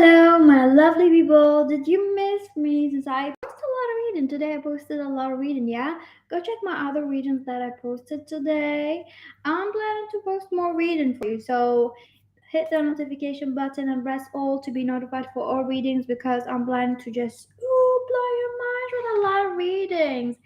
Hello, my lovely people. Did you miss me since I posted a lot of reading today? I posted a lot of reading, yeah? Go check my other readings that I posted today. I'm planning to post more reading for you. So hit the notification button and press all to be notified for all readings because I'm planning to just blow your mind with a lot of readings.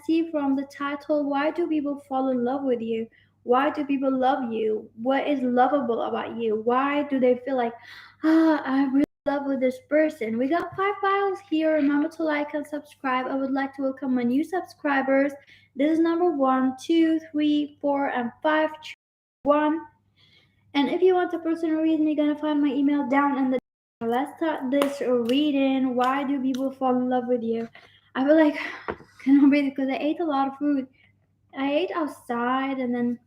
See from the title, why do people fall in love with you? Why do people love you? What is lovable about you? Why do they feel like, I really love with this person? We got 5 files here. Remember to like and subscribe. I would like to welcome my new subscribers. This is number 1, 2, 3, 4, and 5. And if you want a personal reading, you're gonna find my email down in the. Let's start this reading. Why do people fall in love with you? I feel like I cannot breathe because I ate a lot of food. I ate outside and then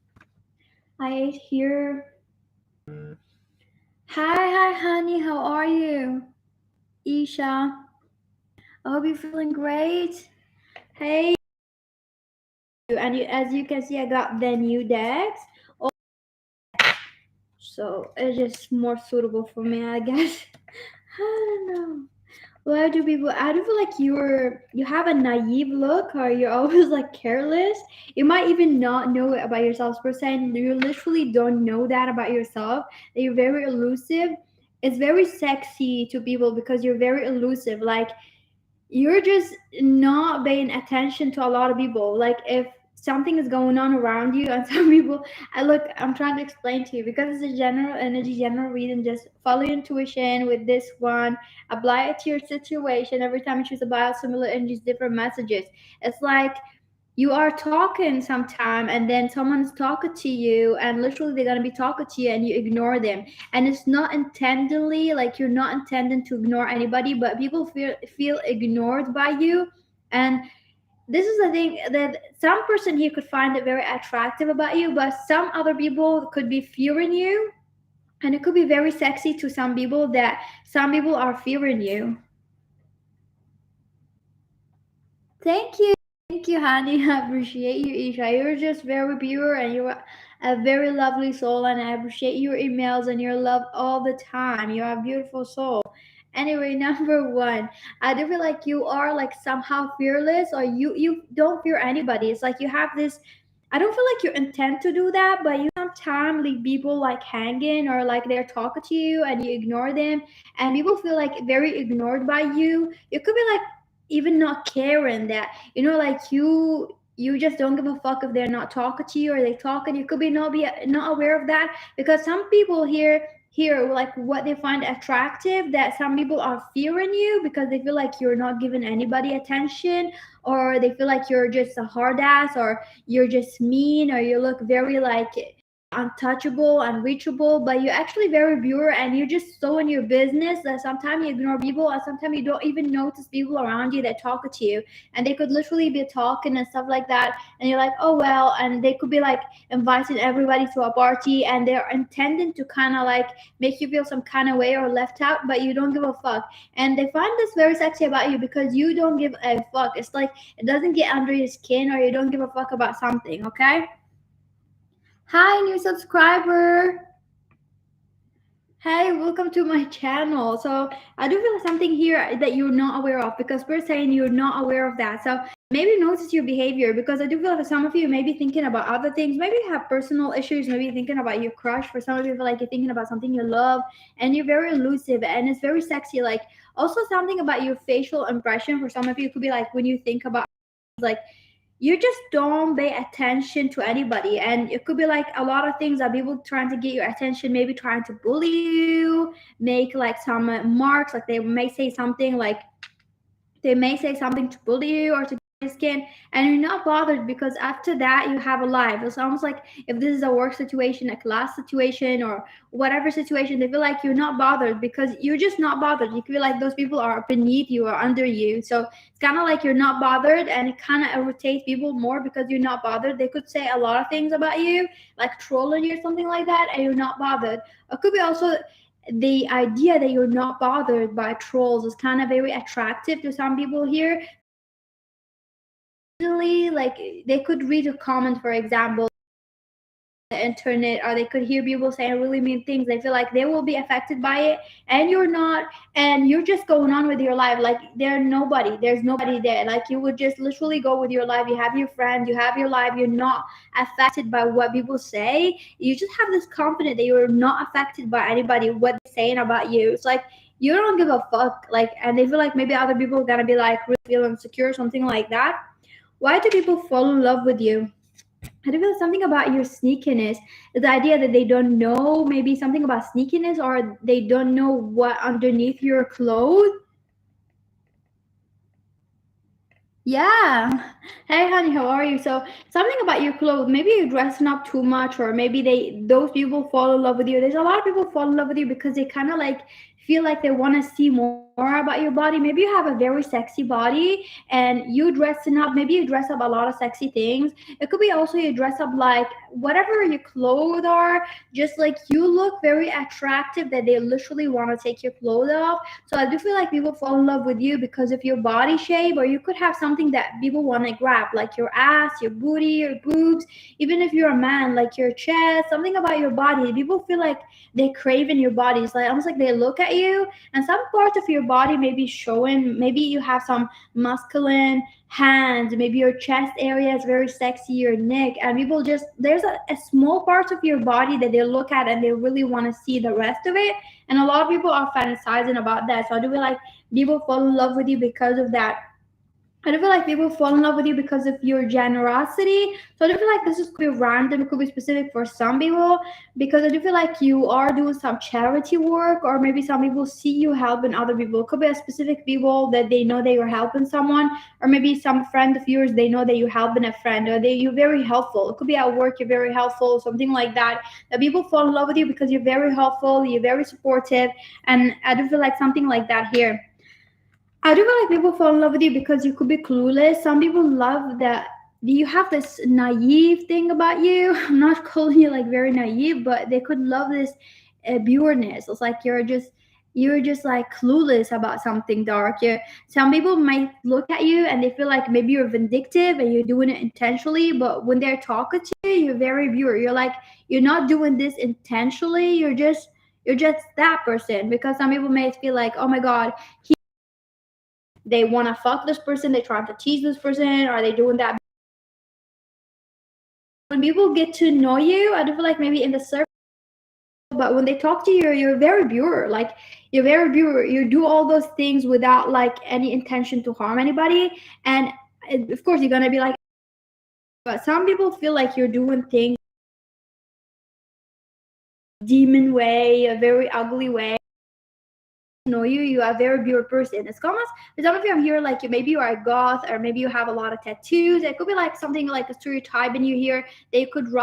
I ate here. Hi, honey. How are you? Isha. I hope you're feeling great. Hey. And as you can see, I got the new decks. So it's just more suitable for me, I guess. I don't know. Why do people? I do feel like you have a naive look, or you're always like careless. You might even not know it about yourself per se. You literally don't know that about yourself. That you're very elusive. It's very sexy to people because you're very elusive. Like you're just not paying attention to a lot of people. Like if something is going on around you and some people I'm trying to explain to you because it's a general energy, general reading. Just follow your intuition with this one, apply it to your situation. Every time you choose a biosimilar energies, different messages. It's like you are talking sometime and then someone's talking to you and literally they're going to be talking to you and you ignore them, and it's not intentionally, like you're not intending to ignore anybody, but people feel ignored by you. And this is the thing, that some person here could find it very attractive about you, but some other people could be fearing you, and it could be very sexy to some people that some people are fearing you. Thank you. Thank you, honey. I appreciate you, Isha. You're just very pure and you're a very lovely soul, and I appreciate your emails and your love all the time. You're a beautiful soul. Anyway, number one, I do feel like you are like somehow fearless, or you don't fear anybody. It's like you have this. I don't feel like you intend to do that, but you sometimes leave people like hanging, or like they're talking to you and you ignore them, and people feel like very ignored by you. You could be like even not caring that, like you just don't give a fuck if they're not talking to you or they talking. You could be not aware of that, because some people here like what they find attractive, that some people are fearing you because they feel like you're not giving anybody attention, or they feel like you're just a hard ass, or you're just mean, or you look very like untouchable, unreachable, but you're actually very pure and you're just so in your business that sometimes you ignore people, and sometimes you don't even notice people around you that talk to you, and they could literally be talking and stuff like that, and you're like, oh well, and they could be like inviting everybody to a party and they're intending to kind of like make you feel some kind of way or left out, but you don't give a fuck, and they find this very sexy about you because you don't give a fuck. It's like it doesn't get under your skin, or you don't give a fuck about something. Okay. Hi, new subscriber. Hey, welcome to my channel. So I do feel something here that you're not aware of, because we're saying you're not aware of that. So maybe notice your behavior, because I do feel like some of you may be thinking about other things. Maybe you have personal issues. Maybe you're thinking about your crush. For some of you, feel like you're thinking about something you love, and you're very elusive and it's very sexy. Like also something about your facial impression. For some of you, it could be like when you think about like you just don't pay attention to anybody, and it could be like a lot of things that people trying to get your attention, maybe trying to bully you, make like some marks, like they may say something to bully you or to get your skin, and you're not bothered because after that you have a life. It's almost like if this is a work situation, a class situation, or whatever situation, they feel like you're not bothered because you're just not bothered. You feel like those people are beneath you or under you. So it's kind of like you're not bothered, and it kind of irritates people more because you're not bothered. They could say a lot of things about you, like trolling you or something like that, and you're not bothered. It could be also the idea that you're not bothered by trolls is kind of very attractive to some people here. Like they could read a comment, for example, internet, or they could hear people saying really mean things. They feel like they will be affected by it, and you're not, and you're just going on with your life like there's nobody there. Like you would just literally go with your life. You have your friends, you have your life. You're not affected by what people say. You just have this confidence that you're not affected by anybody what they're saying about you. It's like you don't give a fuck. Like, and they feel like maybe other people are gonna be like really feel insecure or something like that. Why do people fall in love with you? I feel something about your sneakiness. The idea that they don't know maybe something about sneakiness, or they don't know what underneath your clothes. Yeah. Hey, honey, how are you? So, something about your clothes. Maybe you're dressing up too much, or maybe those people fall in love with you. There's a lot of people fall in love with you because they kind of like feel like they want to see more about your body. Maybe you have a very sexy body and you dressing up. Maybe you dress up a lot of sexy things. It could be also you dress up like whatever your clothes are. Just like you look very attractive that they literally want to take your clothes off. So I do feel like people fall in love with you because of your body shape, or you could have something that people want to grab, like your ass, your booty, your boobs. Even if you're a man, like your chest, something about your body. People feel like they crave in your body. It's like almost like they look at you, and some part of your body may be showing. Maybe you have some masculine hands. Maybe your chest area is very sexy, your neck, and people just there's a small part of your body that they look at and they really want to see the rest of it. And a lot of people are fantasizing about that. So I do feel like people fall in love with you because of that. I don't feel like people fall in love with you because of your generosity. So I don't feel like this is could be random. It could be specific for some people because I do feel like you are doing some charity work, or maybe some people see you helping other people. It could be a specific people that they know that you're helping someone, or maybe some friend of yours they know that you're helping a friend, or you're very helpful. It could be at work you're very helpful, something like that. That people fall in love with you because you're very helpful, you're very supportive, and I do feel like something like that here. I do feel like people fall in love with you because you could be clueless. Some people love that you have this naive thing about you. I'm not calling you like very naive, but they could love this pureness. It's like you're just like clueless about something dark. Some people might look at you and they feel like maybe you're vindictive and you're doing it intentionally, but when they're talking to you, you're very pure. You're like you're not doing this intentionally. You're just that person. Because some people may feel like, oh my god, they want to fuck this person, they trying to tease this person, are they doing that? When people get to know you, I do feel like maybe in the circle, but when they talk to you, you're very pure. Like you're very pure. You do all those things without like any intention to harm anybody. And of course, you're gonna be like, but some people feel like you're doing things demon way, a very ugly way. Know you are a very pure person. It's almost for some of you I'm here like maybe you are a goth, or maybe you have a lot of tattoos. It could be like something like a stereotype in you here. They could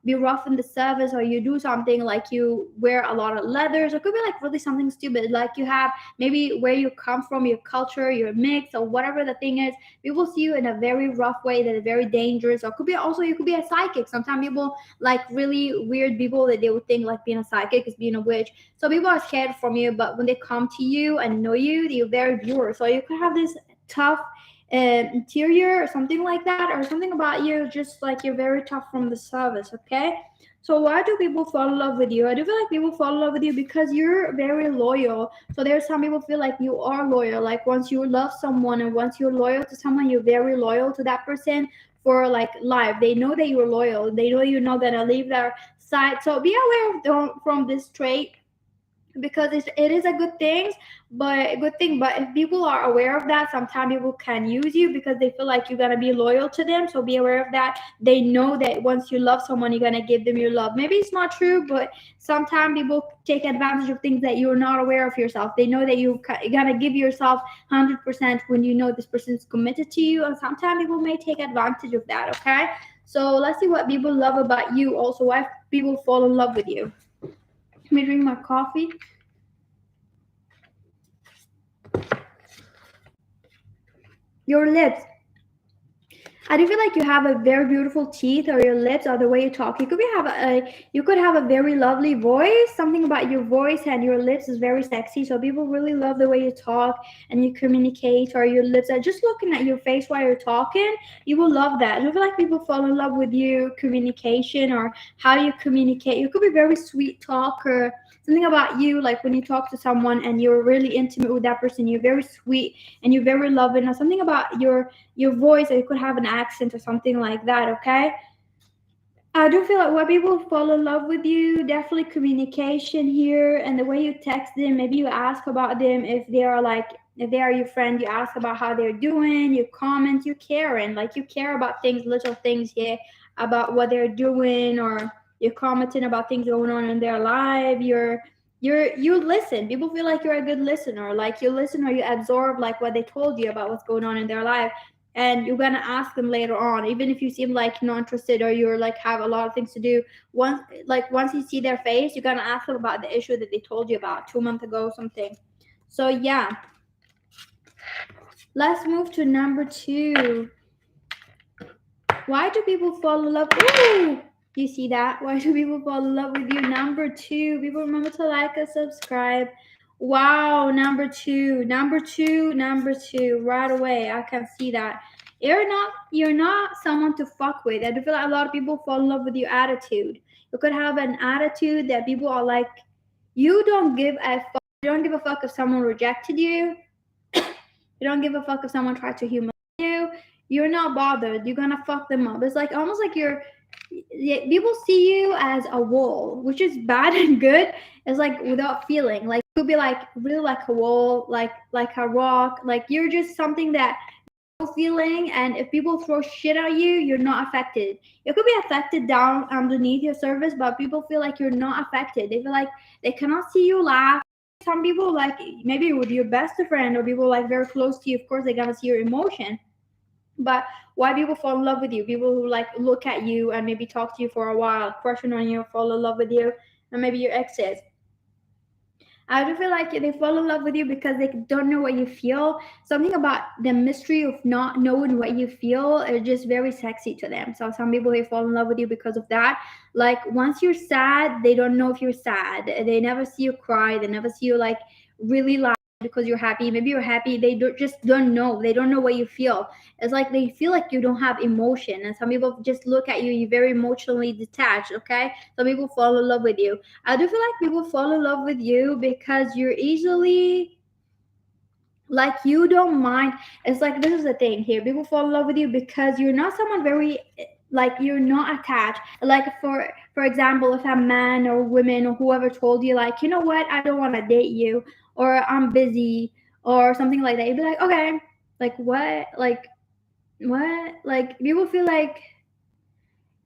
be rough in the service, or you do something like you wear a lot of leathers. It could be like really something stupid, like you have maybe where you come from, your culture, your mix, or whatever the thing is. People see you in a very rough way that is very dangerous. Or it could be also you could be a psychic. Sometimes people like really weird people that they would think like being a psychic is being a witch. So people are scared from you, but when they come to you and know you, you're very pure. So you could have this tough interior or something like that, or something about you, just like you're very tough from the service, okay? So why do people fall in love with you? I do feel like people fall in love with you because you're very loyal. So there's some people feel like you are loyal. Like once you love someone and once you're loyal to someone, you're very loyal to that person for like life. They know that you're loyal. They know you're not gonna leave their side. So be aware of from this trait, because it is a good thing, but if people are aware of that, sometimes people can use you because they feel like you're going to be loyal to them. So be aware of that. They know that once you love someone, you're going to give them your love. Maybe it's not true, but sometimes people take advantage of things that you're not aware of yourself. They know that you're going to give yourself 100% when you know this person is committed to you, and sometimes people may take advantage of that, okay? So let's see what people love about you. Also, why people fall in love with you. Let me drink my coffee. Your lips. I do feel like you have a very beautiful teeth or your lips or the way you talk. You could have a very lovely voice. Something about your voice and your lips is very sexy. So people really love the way you talk and you communicate or your lips are just looking at your face while you're talking. You will love that. I feel like people fall in love with you communication or how you communicate. You could be very sweet talker. Something about you, like when you talk to someone and you're really intimate with that person, you're very sweet and you're very loving. Or something about your voice, or you could have an accent or something like that, okay? I do feel like when people fall in love with you, definitely communication here and the way you text them. Maybe you ask about them if they are your friend, you ask about how they're doing, you comment, you care, and like you care about things, little things here about what they're doing, or you're commenting about things going on in their life. You listen. People feel like you're a good listener. Like you listen or you absorb like what they told you about what's going on in their life, and you're gonna ask them later on, even if you seem like not interested or you're like have a lot of things to do. Once you see their face, you're gonna ask them about the issue that they told you about 2 months ago or something. So yeah, let's move to number two. Why do people fall in love? Ooh, you see that? Why do people fall in love with you? Number two. People remember to like and subscribe. Wow, number two. Right away, I can see that. You're not someone to fuck with. I do feel like a lot of people fall in love with your attitude. You could have an attitude that people are like, you don't give a fuck. You don't give a fuck if someone rejected you. You don't give a fuck if someone tried to humiliate you. You're not bothered. You're gonna fuck them up. It's like almost like people see you as a wall, which is bad and good. It's like without feeling. Like you could be like really like a wall, like a rock. Like you're just something that no feeling. And if people throw shit at you, you're not affected. You could be affected down underneath your surface, but people feel like you're not affected. They feel like they cannot see you laugh. Some people like maybe with your best friend or people like very close to you, of course they're gonna see your emotion. But why people fall in love with you? People who like look at you and maybe talk to you for a while, crushing on you, fall in love with you, and maybe your exes. I do feel like they fall in love with you because they don't know what you feel. Something about the mystery of not knowing what you feel is just very sexy to them. So some people they fall in love with you because of that. Like once you're sad, they don't know if you're sad. They never see you cry. They never see you like really laugh because you're happy. Maybe you're happy. They just don't know. They don't know what you feel. It's like they feel like you don't have emotion. And some people just look at you. You're very emotionally detached. Okay. Some people fall in love with you. I do feel like people fall in love with you because you're easily like you don't mind. It's like this is the thing here. People fall in love with you because you're not someone very like you're not attached. Like for example, if a man or woman or whoever told you like, you know what, I don't want to date you or I'm busy or something like that, you'd be like, okay, like what? Like like people feel like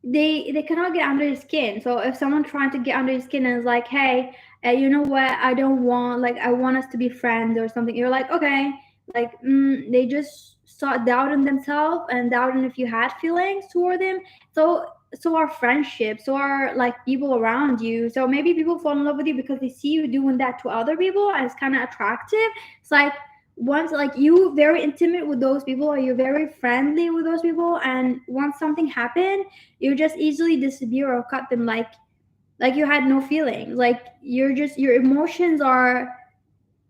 they cannot get under your skin. So if someone trying to get under your skin and is like, hey, you know what, I don't want, like I want us to be friends or something, you're like, okay, like they just start doubting themselves and doubting if you had feelings toward them. So our friendships, so our like people around you, so maybe people fall in love with you because they see you doing that to other people and it's kind of attractive. It's like once like you very intimate with those people or you're very friendly with those people, and once something happened, you just easily disappear or cut them like you had no feelings. Like you're just your emotions are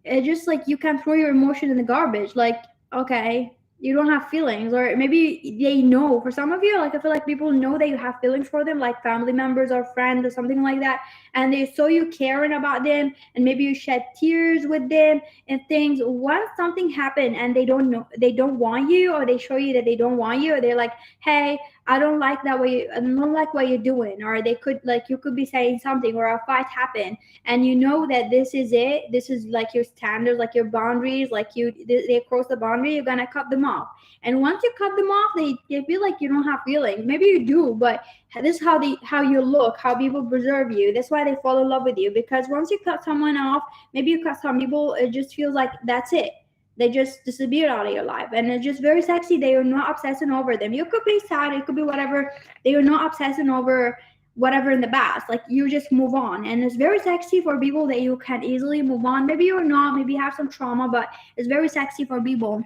just like you can throw your emotion in the garbage. Like okay, you don't have feelings, or maybe they know. For some of you, like I feel like people know that you have feelings for them, like family members or friends or something like that, and they saw you caring about them, and maybe you shed tears with them and things. Once something happened and they don't know, they don't want you, or they show you that they don't want you, or they're like, hey, I don't like that way, I don't like what you're doing, or they could like you could be saying something, or a fight happened and you know that this is it, this is like your standards, like your boundaries, like they cross the boundary, you're gonna cut them off. And once you cut them off, they feel like you don't have feelings. Maybe you do, but this is how you look, how people preserve you. That's why they fall in love with you, because once you cut someone off, maybe you cut some people, it just feels like that's it, they just disappear out of your life, and it's just very sexy. They are not obsessing over them. You could be sad, it could be whatever, they are not obsessing over whatever in the past. Like you just move on, and it's very sexy for people that you can easily move on. Maybe you're not, maybe you have some trauma, but it's very sexy for people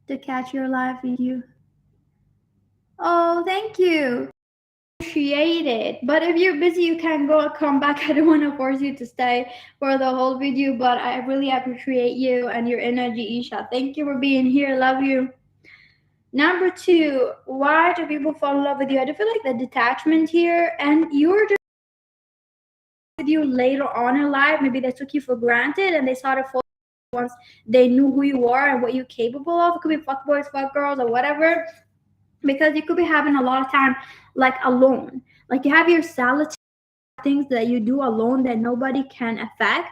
to catch your life with you. Thank you. Appreciate it. But if you're busy, you can go come back. I don't want to force you to stay for the whole video, but I really appreciate you and your energy, Isha. Thank you for being here. Love you. Number two, why do people fall in love with you? I do feel like the detachment here, and you're just with you later on in life. Maybe they took you for granted and they started falling once they knew who you are and what you're capable of. It could be fuck boys, fuck girls, or whatever. Because you could be having a lot of time like alone. Like you have your solitude things that you do alone that nobody can affect,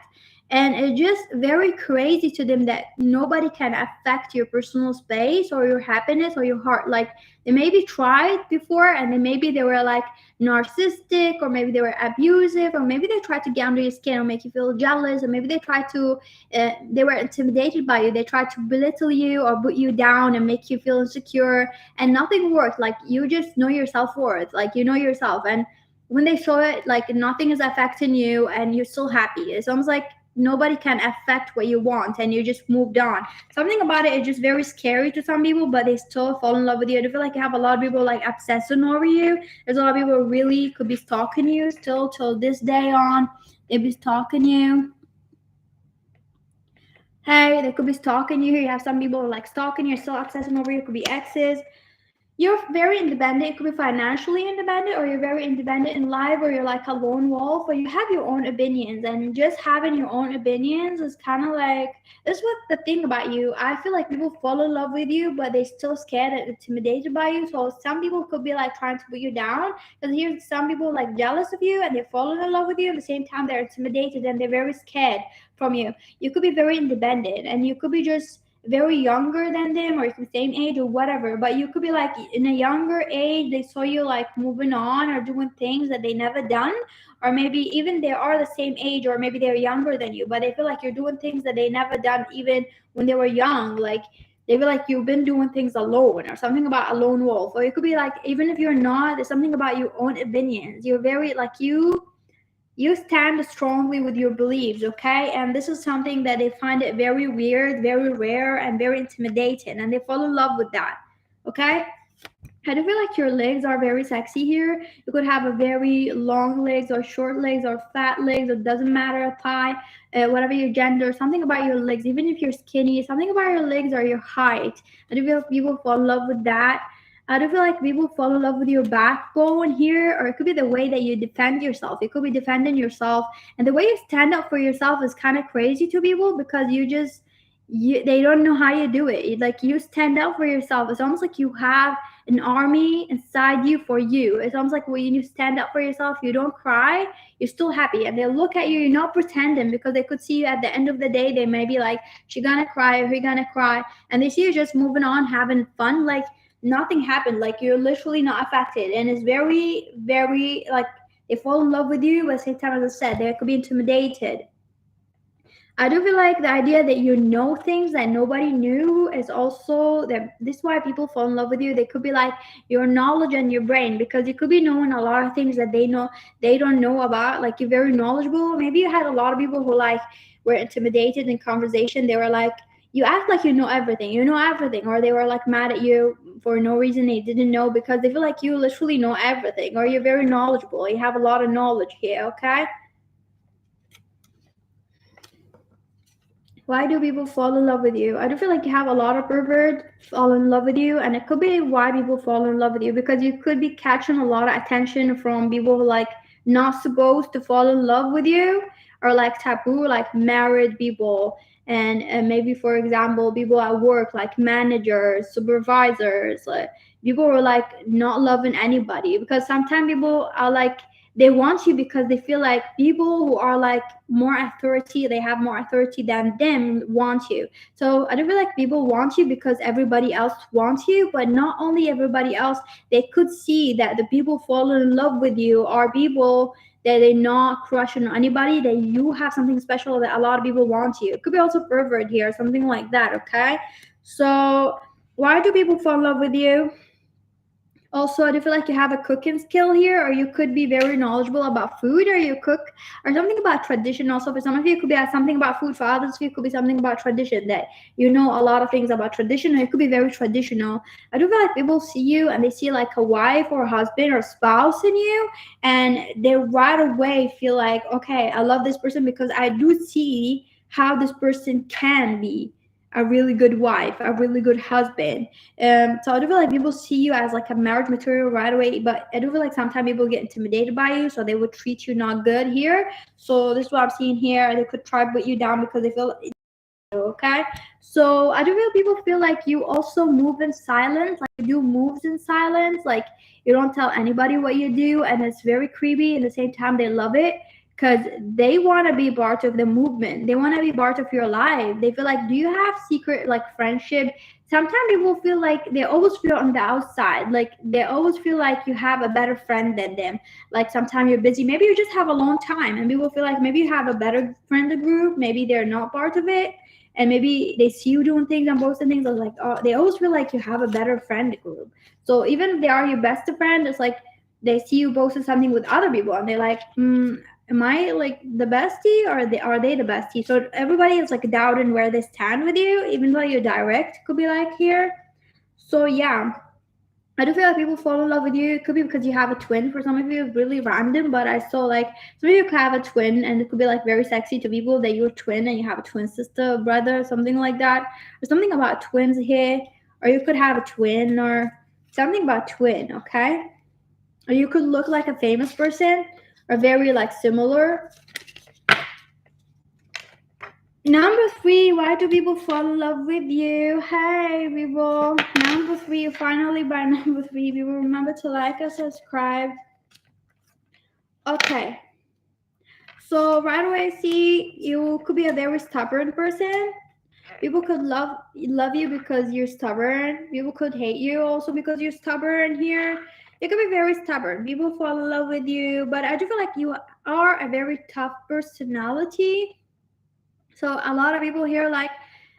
and it's just very crazy to them that nobody can affect your personal space or your happiness or your heart. Like they maybe tried before, and then maybe they were like narcissistic, or maybe they were abusive, or maybe they tried to get under your skin or make you feel jealous, or maybe they tried to they were intimidated by you, they tried to belittle you or put you down and make you feel insecure, and nothing worked. Like you just know your self-worth, like you know yourself, and when they show it like nothing is affecting you and you're still happy, it's almost like nobody can affect what you want and you just moved on. Something about it is just very scary to some people, but they still fall in love with you. I feel like you have a lot of people like obsessing over you. There's a lot of people who really could be stalking you still till this day on. They be stalking you. Hey, they could be stalking you. You have some people who are like stalking you, still obsessing over you. It could be exes. You're very independent. It could be financially independent, or you're very independent in life, or you're like a lone wolf, or you have your own opinions. And just having your own opinions is kind of like this is what the thing about you. I feel like people fall in love with you, but they're still scared and intimidated by you. So some people could be like trying to put you down. Because here's some people like jealous of you and they're falling in love with you. At the same time, they're intimidated and they're very scared from you. You could be very independent, and you could be just very younger than them, or it's the same age or whatever, but you could be like in a younger age they saw you like moving on or doing things that they never done, or maybe even they are the same age, or maybe they're younger than you, but they feel like you're doing things that they never done even when they were young. Like they feel like you've been doing things alone, or something about a lone wolf. Or it could be like even if you're not, there's something about your own opinions. You're very like you stand strongly with your beliefs, okay? And this is something that they find it very weird, very rare, and very intimidating, and they fall in love with that, okay? I do feel like your legs are very sexy here. You could have a very long legs or short legs or fat legs. It doesn't matter, a thigh, whatever your gender. Something about your legs, even if you're skinny, something about your legs or your height. I do feel like people fall in love with that. I do feel like people fall in love with your backbone here, or it could be the way that you defend yourself. You could be defending yourself, and the way you stand up for yourself is kind of crazy to people because they don't know how you do it. Like you stand up for yourself. It's almost like you have an army inside you for you. It's almost like when you stand up for yourself, you don't cry, you're still happy. And they look at you, you're not pretending, because they could see you at the end of the day, they may be like, she gonna cry or he gonna cry. And they see you just moving on, having fun, like nothing happened. Like you're literally not affected. And it's very, very like they fall in love with you, but at the same time, as I said, they could be intimidated. I do feel like the idea that you know things that nobody knew is also that this is why people fall in love with you. They could be like your knowledge and your brain, because you could be knowing a lot of things that they don't know about. Like you're very knowledgeable. Maybe you had a lot of people who like were intimidated in conversation. They were like, you act like you know everything, or they were like mad at you for no reason they didn't know, because they feel like you literally know everything, or you're very knowledgeable. You have a lot of knowledge here, okay? Why do people fall in love with you? I do feel like you have a lot of perverts fall in love with you, and it could be why people fall in love with you, because you could be catching a lot of attention from people who like not supposed to fall in love with you, or like taboo, like married people, and maybe for example people at work, like managers, supervisors, like people who are like not loving anybody, because sometimes people are like they want you because they feel like people who are like more authority, they have more authority than them, want you. So I don't feel like people want you because everybody else wants you, but not only everybody else, they could see that the people fall in love with you are people that they're not crushing on anybody, that you have something special that a lot of people want you. It could be also pervert here, something like that, okay? So why do people fall in love with you? Also, I do feel like you have a cooking skill here, or you could be very knowledgeable about food, or you cook, or something about tradition. Also, for some of you, it could be something about food. For others of you, it could be something about tradition that you know a lot of things about tradition, or it could be very traditional. I do feel like people see you and they see like a wife or a husband or spouse in you, and they right away feel like, okay, I love this person because I do see how this person can be a really good wife, a really good husband. So I do feel like people see you as like a marriage material right away, but I do feel like sometimes people get intimidated by you, so they would treat you not good here. So this is what I'm seeing here. They could try to put you down because they feel okay. So I do feel people feel like you also move in silence, like you do moves in silence, like you don't tell anybody what you do, and it's very creepy. At the same time, they love it because they want to be part of the movement. They want to be part of your life. They feel like, do you have secret like friendship? Sometimes people feel like they always feel on the outside, like they always feel like you have a better friend than them. Like sometimes you're busy, maybe you just have a long time, and people feel like maybe you have a better friend group, maybe they're not part of it, and maybe they see you doing things and posting things. I was like, oh, they always feel like you have a better friend group. So even if they are your best friend, it's like they see you posting something with other people, and they're like, am I like the bestie, or are they the bestie? So everybody is like doubting where they stand with you, even though you're direct. Could be like here. So yeah, I do feel like people fall in love with you. It could be because you have a twin. For some of you, it's really random, but I saw like some of you could have a twin, and it could be like very sexy to people that you're a twin and you have a twin sister, brother, something like that, or something about twins here. Or you could have a twin, or something about twin, okay? Or you could look like a famous person, or very like similar. Number three, why do people fall in love with you? Hey, people. Number three, finally by number three, people remember to like and subscribe. Okay. So right away, see, you could be a very stubborn person. People could love you because you're stubborn. People could hate you also because you're stubborn here. You could be very stubborn. People fall in love with you, but I do feel like you are a very tough personality. So a lot of people here like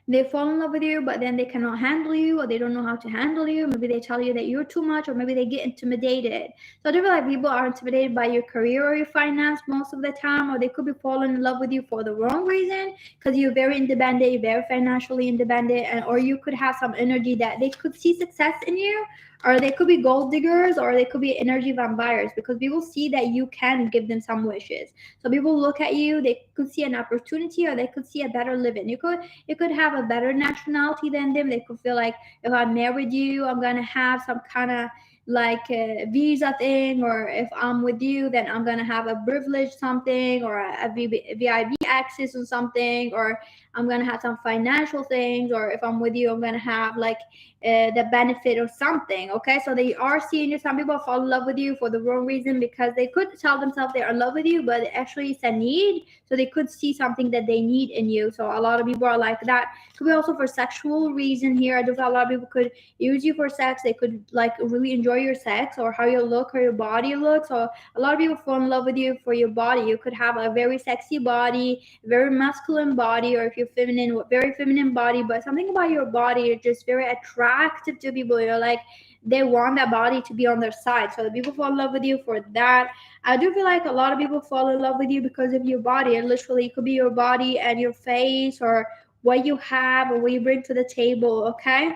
they fall in love with you, but then they cannot handle you, or they don't know how to handle you. Maybe they tell you that you're too much, or maybe they get intimidated. So I do feel like people are intimidated by your career or your finance most of the time, or they could be falling in love with you for the wrong reason because you're very independent, you're very financially independent, and or you could have some energy that they could see success in you, or they could be gold diggers, or they could be energy vampires because people see that you can give them some wishes. So people look at you, they could see an opportunity, or they could see a better living. You could have a better nationality than them. They could feel like if I married you, I'm gonna have some kind of like a visa thing, or if I'm with you, then I'm gonna have a privilege something, or a VIP access or something, or I'm gonna have some financial things, or if I'm with you, I'm gonna have like the benefit or something. Okay, so they are seeing you. Some people fall in love with you for the wrong reason because they could tell themselves they're in love with you, but actually it's a need. So they could see something that they need in you. So a lot of people are like that. Could be also for sexual reason here. I do feel a lot of people could use you for sex. They could like really enjoy your sex, or how you look, or your body looks. So a lot of people fall in love with you for your body. You could have a very sexy body, very masculine body, or if you're feminine, very feminine body, but something about your body is just very attractive to people. You're like, they want that body to be on their side. So the people fall in love with you for that. I do feel like a lot of people fall in love with you because of your body. And literally, it could be your body and your face, or what you have, or what you bring to the table. Okay.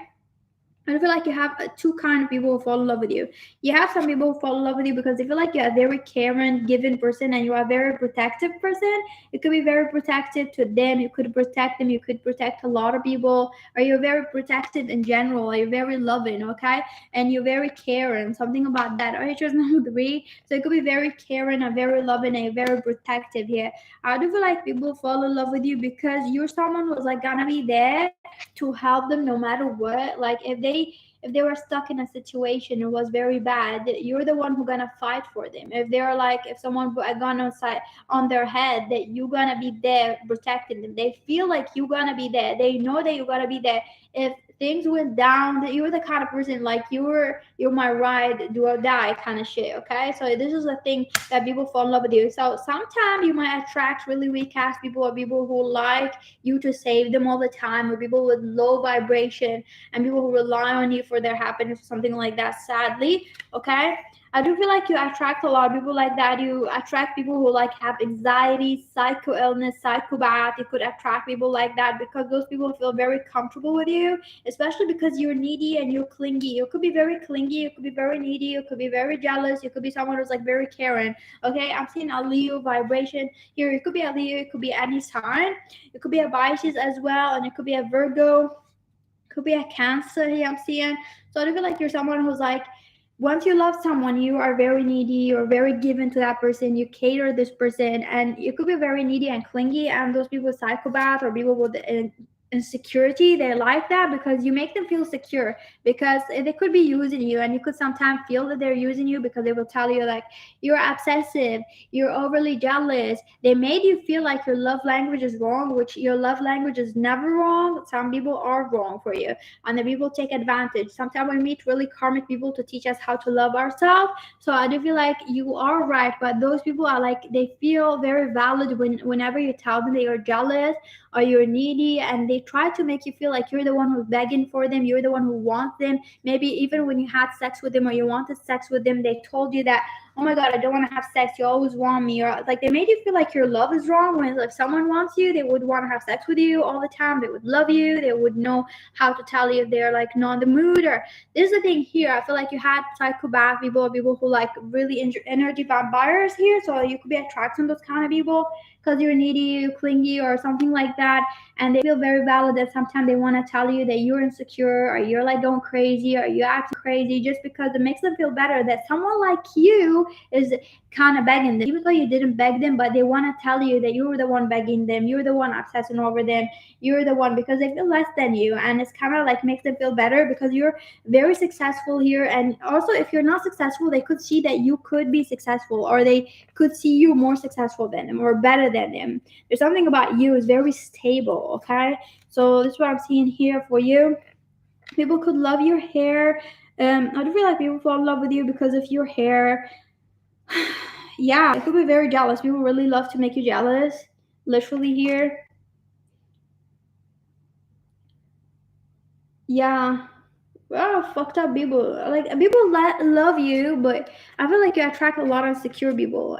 I feel like you have two kind of people who fall in love with you. You have some people who fall in love with you because they feel like you're a very caring, giving person, and you are a very protective person. You could be very protective to them. You could protect them. You could protect a lot of people, or you're very protective in general. Or you're very loving, okay, and you're very caring. Something about that. I chose number three, so it could be very caring and very loving and very protective here. I do feel like people fall in love with you because you're someone who's like gonna be there to help them no matter what. Like if they were stuck in a situation and was very bad, you're the one who gonna fight for them. If they're like, if someone put a gun on their head, that you're gonna be there protecting them. They feel like you're gonna be there. They know that you're gonna be there. If things went down, that you're the kind of person like you're my ride, do or die kind of shit. Okay, so this is a thing that people fall in love with you. So sometimes you might attract really weak ass people, or people who like you to save them all the time, or people with low vibration, and people who rely on you for their happiness or something like that, sadly. Okay, I do feel like you attract a lot of people like that. You attract people who like have anxiety, psycho illness, psychopath. You could attract people like that because those people feel very comfortable with you, especially because you're needy and you're clingy. You could be very clingy, you could be very needy, you could be very jealous, you could be someone who's like very caring. Okay, I'm seeing a Leo vibration here. It could be a Leo, it could be any sign, it could be a Pisces as well, and it could be a Virgo, could be a Cancer here I'm seeing. So I feel like you're someone who's like, once you love someone, you are very needy or very given to that person. You cater this person, and you could be very needy and clingy. And those people, psychopath or people with insecurity, they like that because you make them feel secure. Because they could be using you, and you could sometimes feel that they're using you because they will tell you like you're obsessive, you're overly jealous. They made you feel like your love language is wrong, which your love language is never wrong. Some people are wrong for you, and the people take advantage. Sometimes we meet really karmic people to teach us how to love ourselves. So I do feel like you are right, but those people are like, they feel very valid whenever you tell them they are jealous or you're needy, and they try to make you feel like you're the one who's begging for them, you're the one who wants them. Maybe even when you had sex with them or you wanted sex with them, they told you that, oh my god, I don't want to have sex, you always want me, or like they made you feel like your love is wrong. When if someone wants you, they would want to have sex with you all the time, they would love you, they would know how to tell you if they're like not in the mood. Or this is the thing here, I feel like you had psychopath people or people who like really energy vampires here. So you could be attracting those kind of people because you're needy, you're clingy, or something like that. And they feel very valid that sometimes they want to tell you that you're insecure or you're like going crazy or you're acting crazy, just because it makes them feel better that someone like you is kind of begging them, even though you didn't beg them, but they want to tell you that you were the one begging them, you're the one obsessing over them, you're the one, because they feel less than you. And it's kind of like makes them feel better because you're very successful here. And also, if you're not successful, they could see that you could be successful, or they could see you more successful than them or better than them. There's something about you is very stable. Okay, so this is what I'm seeing here for you. People could love your hair. I do feel like people fall in love with you because of your hair. Yeah, it could be very jealous. People really love to make you jealous. Literally here. Yeah. Well, fucked up people. Like people love you, but I feel like you attract a lot of insecure people.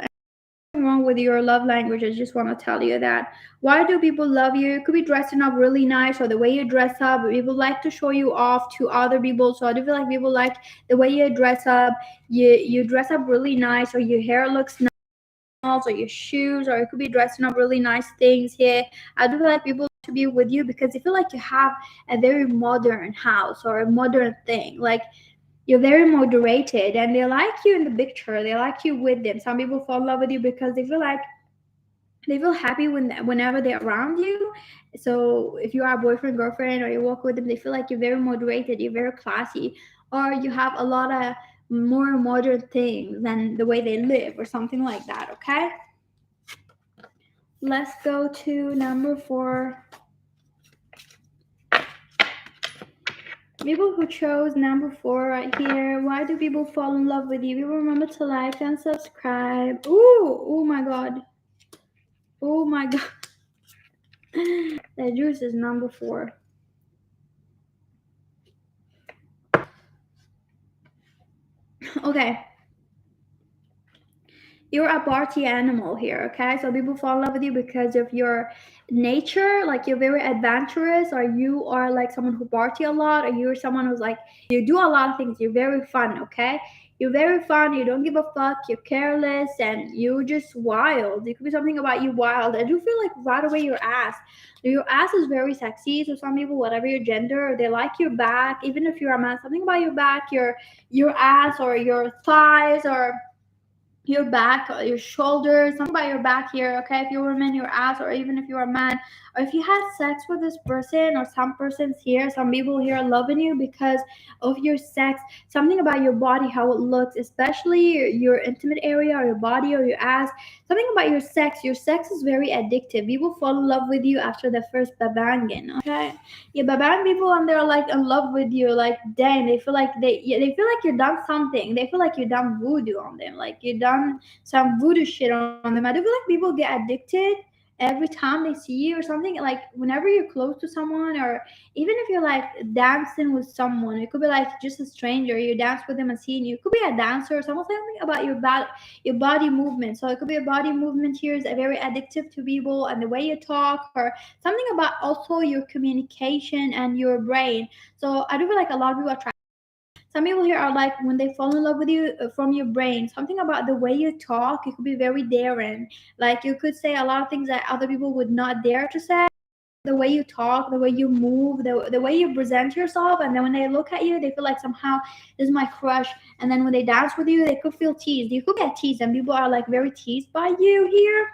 Wrong with your love language. I just want to tell you that. Why do people love you? It could be dressing up really nice, or the way you dress up. People like to show you off to other people. So I do feel like people like the way you dress up. You dress up really nice, or your hair looks nice, or your shoes, or it could be dressing up really nice things here. I do feel like people to be with you because they feel like you have a very modern house or a modern thing. Like you're very moderated, and they like you in the picture, they like you with them. Some people fall in love with you because they feel like they feel happy whenever they're around you. So if you are a boyfriend, girlfriend, or you walk with them, they feel like you're very moderated, you're very classy, or you have a lot of more modern things than the way they live or something like that. Okay, let's go to number 4. People who chose number 4 right here. Why do people fall in love with you? People, remember to like and subscribe. Ooh, oh my god. Oh my god. That juice is number 4. Okay. You're a party animal here, okay? So people fall in love with you because of your nature, like you're very adventurous, or you are like someone who party a lot, or you're someone who's like you do a lot of things. You're very fun, okay? You're very fun, you don't give a fuck, you're careless, and you're just wild. It could be something about you wild. I do feel like right away your ass. Your ass is very sexy. So some people, whatever your gender, they like your back, even if you're a man, something about your back, your ass or your thighs, or your back, your shoulders, something about your back here, okay? If you're a woman, your ass, or even if you're a man, or if you had sex with this person, or some persons here, some people here are loving you because of your sex, something about your body, how it looks, especially your intimate area, or your body, or your ass, something about your sex. Your sex is very addictive. People fall in love with you after the first babangin, okay? Yeah, babang people, and they're like in love with you, like dang, they feel like they feel like you've done something. They feel like you've done voodoo on them, like you've done some voodoo shit on them. I do feel like people get addicted every time they see you or something. Like whenever you're close to someone, or even if you're like dancing with someone, it could be like just a stranger. You dance with them and seeing you. It could be a dancer or something about your body movement. So it could be a body movement here is very addictive to people, and the way you talk, or something about also your communication and your brain. So I do feel like a lot of people are trying. Some people here are like when they fall in love with you from your brain, something about the way you talk. You could be very daring, like you could say a lot of things that other people would not dare to say. The way you talk, the way you move, the way you present yourself, and then when they look at you, they feel like somehow this is my crush. And then when they dance with you, they could feel teased. You could get teased, and people are like very teased by you here,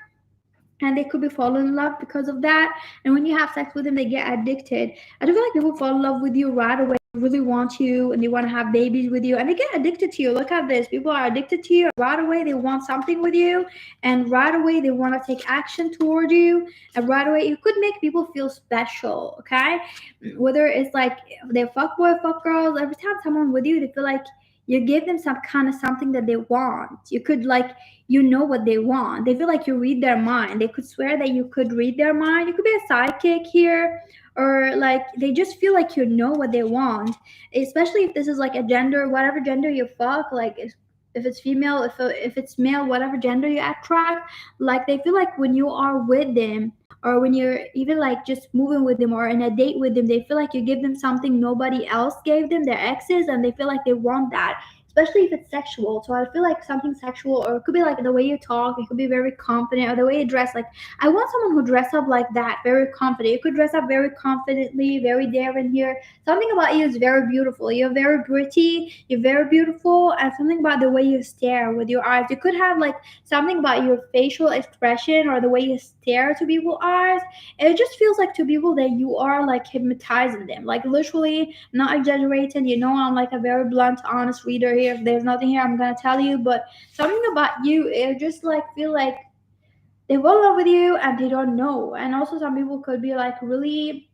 and they could be falling in love because of that. And when you have sex with them, they get addicted. I do feel like people fall in love with you right away, really want you, and they want to have babies with you, and they get addicted to you. Look at this, people are addicted to you right away. They want something with you, and right away they want to take action toward you, and right away you could make people feel special, okay? Whether it's like they fuck boy, fuck girls, every time someone with you, they feel like you give them some kind of something that they want. You could like, you know what they want. They feel like you read their mind. They could swear that you could read their mind. You could be a sidekick here, or like they just feel like you know what they want. Especially if this is like a gender, whatever gender you fuck, like if it's female, if it's male, whatever gender you attract, like they feel like when you are with them, or when you're even like just moving with them or in a date with them, they feel like you give them something nobody else gave them, their exes, and they feel like they want that, especially if it's sexual. So I feel like something sexual, or it could be like the way you talk, it could be very confident, or the way you dress. Like I want someone who dress up like that, very confident. You could dress up very confidently, very daring here. Something about you is very beautiful. You're very pretty, you're very beautiful, and something about the way you stare with your eyes. You could have like something about your facial expression, or the way you stare to people's eyes. It just feels like to people that you are like hypnotizing them. Like literally, not exaggerating. You know, I'm like a very blunt, honest reader here. If there's nothing here, I'm gonna tell you. But something about you, it just like feel like they fall in love with you and they don't know. And also, some people could be like really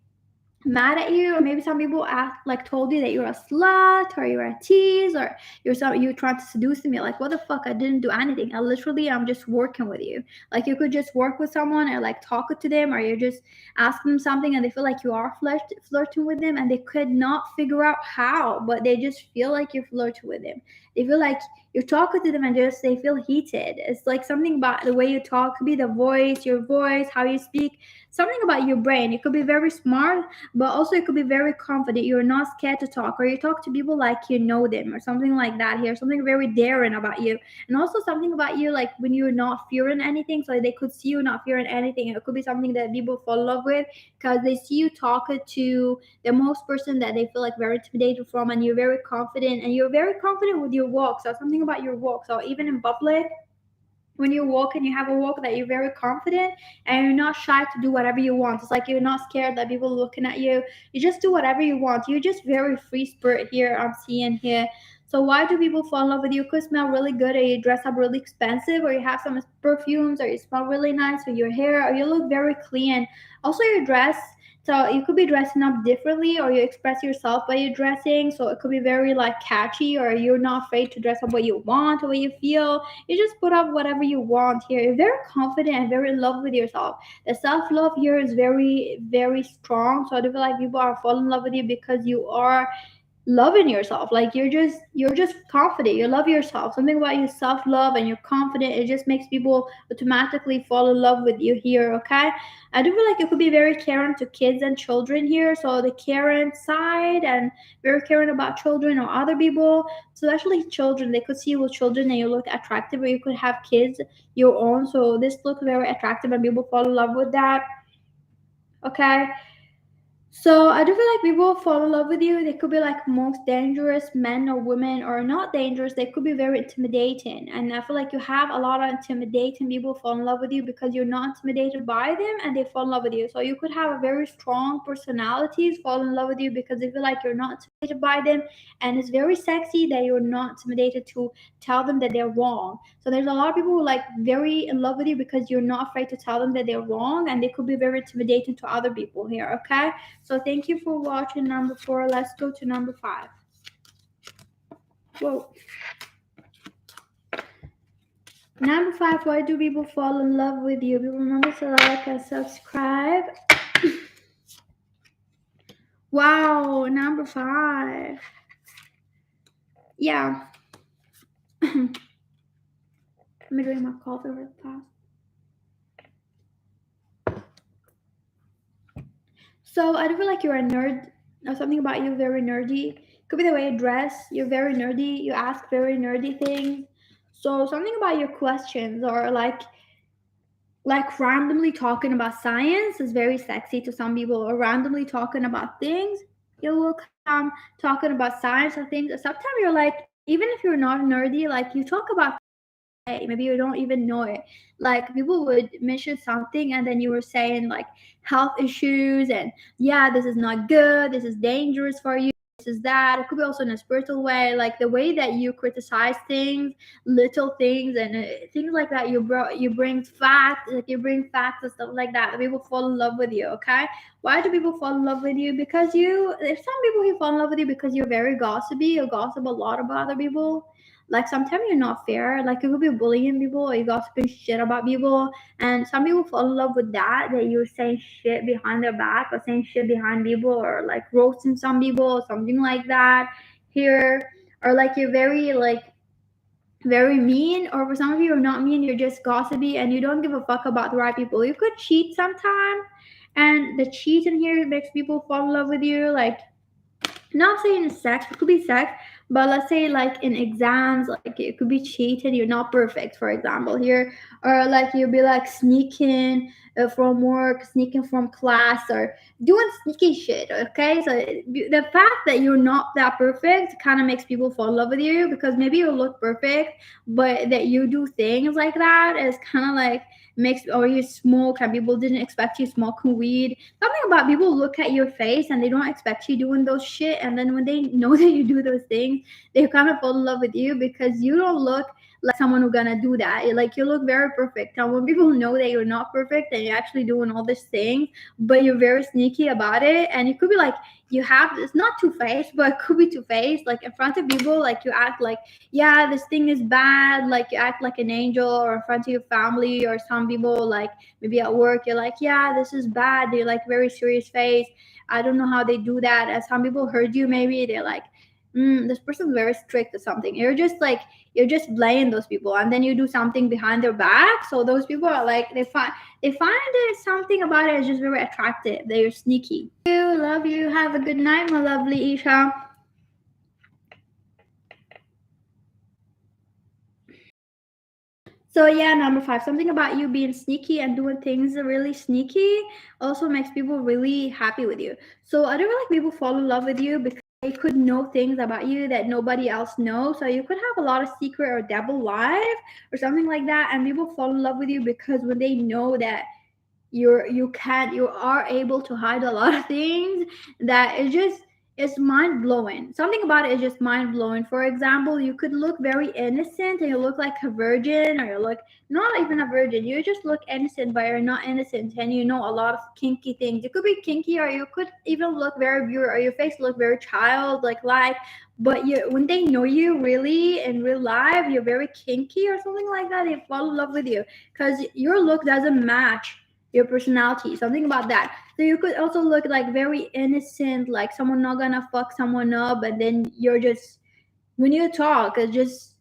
mad at you, or maybe some people act like told you that you're a slut, or you're a tease, or you're trying to seduce me. Like what the fuck, I didn't do anything. I'm just working with you. Like you could just work with someone, or like talk to them, or you just ask them something and they feel like you are flirting with them, and they could not figure out how, but they just feel like you're flirting with them. They feel like you're talking to them, and just they feel heated. It's like something about the way you talk. Could be the voice, your voice, how you speak, something about your brain. You could be very smart, but also you could be very confident. You're not scared to talk, or you talk to people like you know them, or something like that here. Something very daring about you. And also something about you, like when you're not fearing anything, so they could see you not fearing anything. It could be something that people fall in love with, because they see you talking to the most person that they feel like very intimidated from, and you're very confident, and you're very confident with your walk. So something about your walk, so even in public, when you walk and you have a walk that you're very confident, and you're not shy to do whatever you want. It's like you're not scared that people are looking at you. You just do whatever you want. You're just very free spirit here, I'm seeing here. So why do people fall in love with you? You could smell really good, or you dress up really expensive, or you have some perfumes, or you smell really nice with your hair, or you look very clean. Also your dress, so you could be dressing up differently, or you express yourself by your dressing. So it could be very like catchy, or you're not afraid to dress up what you want or what you feel. You just put up whatever you want here. You're very confident and very in love with yourself. The self love here is very, very strong. So I do feel like people are falling in love with you because you are loving yourself. Like you're just confident. You love yourself. Something about your self love and you're confident, it just makes people automatically fall in love with you here, okay? I do feel like you could be very caring to kids and children here. So the caring side, and very caring about children or other people, especially children. They could see you with children and you look attractive, or you could have kids your own. So this looks very attractive and people fall in love with that. Okay. So I do feel like people fall in love with you. They could be like most dangerous men or women, or not dangerous. They could be very intimidating, and I feel like you have a lot of intimidating people fall in love with you because you're not intimidated by them, and they fall in love with you. So you could have a very strong personalities fall in love with you because they feel like you're not intimidated by them, and it's very sexy that you're not intimidated to tell them that they're wrong. So there's a lot of people who like very in love with you because you're not afraid to tell them that they're wrong, and they could be very intimidating to other people here. Okay. So thank you for watching number 4. Let's go to number 5. Whoa. Number 5, why do people fall in love with you? People remember to like and subscribe. Wow, number 5. Yeah. Let me drink my coffee real fast. So I do feel like you're a nerd, or something about you very nerdy. Could be the way you dress. You're very nerdy. You ask very nerdy things. So something about your questions, or like randomly talking about science is very sexy to some people, or randomly talking about things. You will come talking about science or things. Sometimes you're like, even if you're not nerdy, like you talk about, hey, maybe you don't even know it. Like people would mention something, and then you were saying like health issues, and yeah, this is not good, this is dangerous for you, this is that. It could be also in a spiritual way, like the way that you criticize things, little things, and things like that. You bring facts, like you bring facts and stuff like that. People fall in love with you. Okay, why do people fall in love with you? Because there's some people who fall in love with you because you're very gossipy. You gossip a lot about other people. Like sometimes you're not fair. Like you could be bullying people, or you gossiping shit about people, and some people fall in love with that. That you're saying shit behind their back, or saying shit behind people, or like roasting some people, or something like that. Here, or like you're very mean, or for some of you are not mean. You're just gossipy, and you don't give a fuck about the right people. You could cheat sometime, and the cheating here makes people fall in love with you. Like not saying sex, it could be sex, but let's say like in exams, like it could be cheating. You're not perfect, for example, here, or like you'll be like sneaking from work, sneaking from class, or doing sneaky shit. Okay, so the fact that you're not that perfect kind of makes people fall in love with you, because maybe you look perfect, but that you do things like that is kind of like makes, or you smoke and people didn't expect you smoking weed. Something about people look at your face and they don't expect you doing those shit, and then when they know that you do those things, they kind of fall in love with you because you don't look like someone who's gonna do that. Like you look very perfect, and when people know that you're not perfect and you're actually doing all these things, but you're very sneaky about it, and you could be like, you have, it's not two-faced, but it could be two-faced. Like in front of people, like you act like, yeah, this thing is bad, like you act like an angel, or in front of your family, or some people like maybe at work, you're like, yeah, this is bad, they're like very serious face. I don't know how they do that. As some people heard you, maybe they're like, this person's very strict or something. You're just blaming those people, and then you do something behind their back. So those people are like, they find it, something about it is just very attractive. They're sneaky. Love you. Have a good night, my lovely Isha. So yeah, number 5, something about you being sneaky and doing things really sneaky also makes people really happy with you. So I don't feel like people fall in love with you because they could know things about you that nobody else knows. So you could have a lot of secret or double life or something like that, and people fall in love with you because when they know that you are able to hide a lot of things, that is just, it's mind blowing. Something about it is just mind blowing. For example, you could look very innocent and you look like a virgin, or you look not even a virgin, you just look innocent but you're not innocent, and you know a lot of kinky things. You could be kinky, or you could even look very pure, or your face look very child like, but you, when they know you really in real life, you're very kinky or something like that, they fall in love with you because your look doesn't match your personality, something about that. So you could also look like very innocent, like someone not gonna fuck someone up, and then you're just, when you talk, it's just,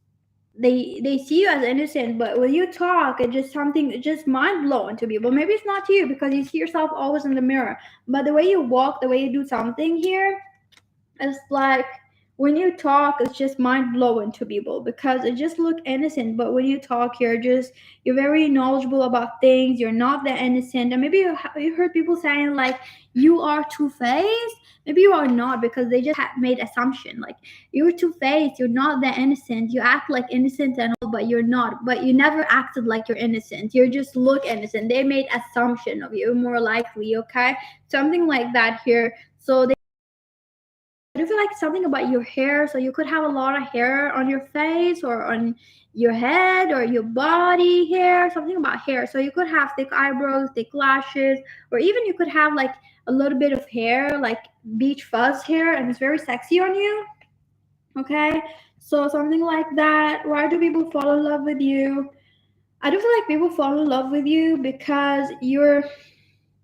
they see you as innocent, but when you talk, it's just something, it's just mind blowing to people. Maybe it's not to you because you see yourself always in the mirror, but the way you walk, the way you do something here, it's like when you talk, it's just mind blowing to people because it just look innocent. But when you talk, you're very knowledgeable about things. You're not that innocent, and maybe you heard people saying like you are two faced. Maybe you are not because they just made assumption like you're two faced. You're not that innocent. You act like innocent and all, but you're not. But you never acted like you're innocent. You just look innocent. They made assumption of you more likely. Okay, something like that here. So I do feel like something about your hair. So you could have a lot of hair on your face or on your head or your body hair, something about hair. So you could have thick eyebrows, thick lashes, or even you could have like a little bit of hair, like beach fuzz hair, and it's very sexy on you. Okay. So something like that. Why do people fall in love with you? I do feel like people fall in love with you because you're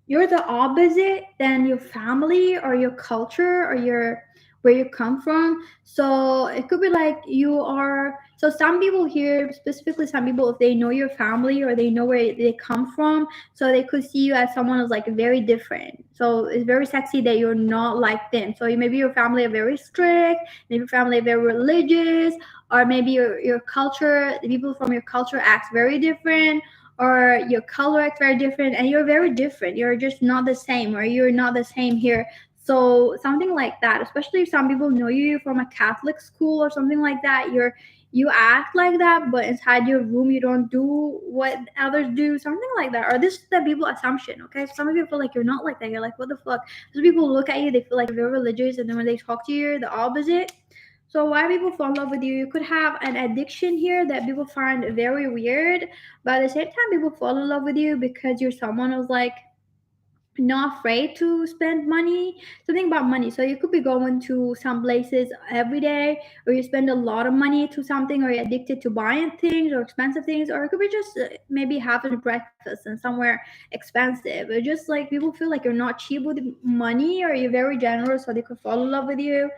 the opposite than your family or your culture or your where you come from. So it could be like you are, so some people here, specifically some people, if they know your family or they know where they come from, so they could see you as someone who's like very different. So it's very sexy that you're not like them. So maybe your family are very strict, maybe your family are very religious, or maybe your culture, the people from your culture acts very different, or your color acts very different, and you're very different. You're just not the same, or you're not the same here. So something like that, especially if some people know you from a Catholic school or something like that, you act like that, but inside your room you don't do what others do, something like that. Or this is the people assumption, okay? Some of you feel like you're not like that. You're like, what the fuck? Some people look at you, they feel like you're very religious, and then when they talk to you, you're the opposite. So why people fall in love with you? You could have an addiction here that people find very weird, but at the same time, people fall in love with you because you're someone who's like not afraid to spend money. Something about money. So you could be going to some places every day, or you spend a lot of money to something, or you're addicted to buying things or expensive things, or it could be just maybe having breakfast and somewhere expensive. Or just like people feel like you're not cheap with money, or you're very generous, so they could fall in love with you.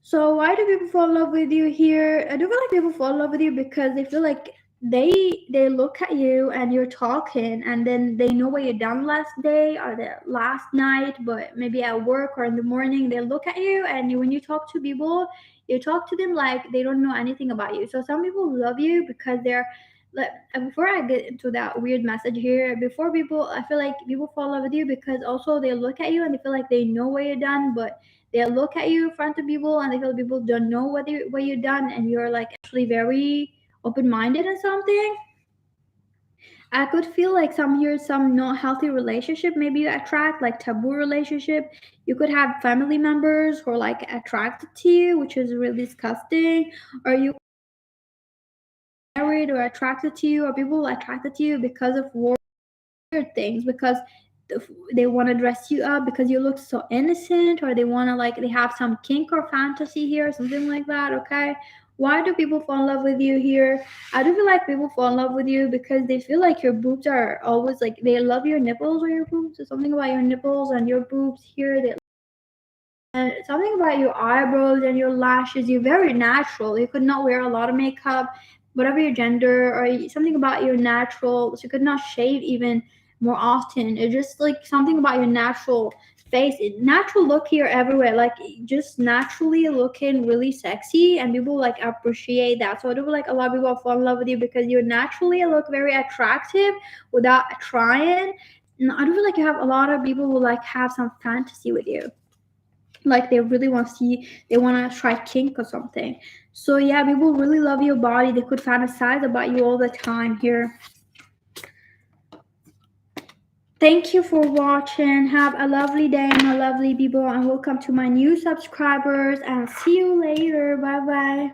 So why do people fall in love with you here? I do feel like people fall in love with you because they feel like they look at you and you're talking, and then they know what you done last day or the last night, but maybe at work or in the morning they look at you, and when you talk to people, you talk to them like they don't know anything about you. So some people love you because they're like, before I get into that weird message here, before people, I feel like people fall in love with you because also they look at you and they feel like they know what you've done, but they look at you in front of people and they feel people don't know what you've done, and you're like actually very open-minded and something. I could feel like some not healthy relationship maybe you attract, like taboo relationship. You could have family members who are like attracted to you, which is really disgusting, or you married or attracted to you, or people attracted to you because of weird things, because they want to dress you up because you look so innocent, or they want to like they have some kink or fantasy here, something like that. Okay, why do people fall in love with you here? I do feel like people fall in love with you because they feel like your boobs are always like they love your nipples or your boobs, or something about your nipples and your boobs here. They and something about your eyebrows and your lashes, you're very natural. You could not wear a lot of makeup, whatever your gender, or something about your natural. So you could not shave even more often. It's just like something about your natural face, natural look here everywhere. Like just naturally looking really sexy, and people like appreciate that. So I do feel like a lot of people fall in love with you because you naturally look very attractive without trying. And I do feel like you have a lot of people who like have some fantasy with you, like they really want to see, they want to try kink or something. So yeah, people really love your body. They could fantasize about you all the time here. Thank you for watching. Have a lovely day, my lovely people, and welcome to my new subscribers, and see you later. Bye bye.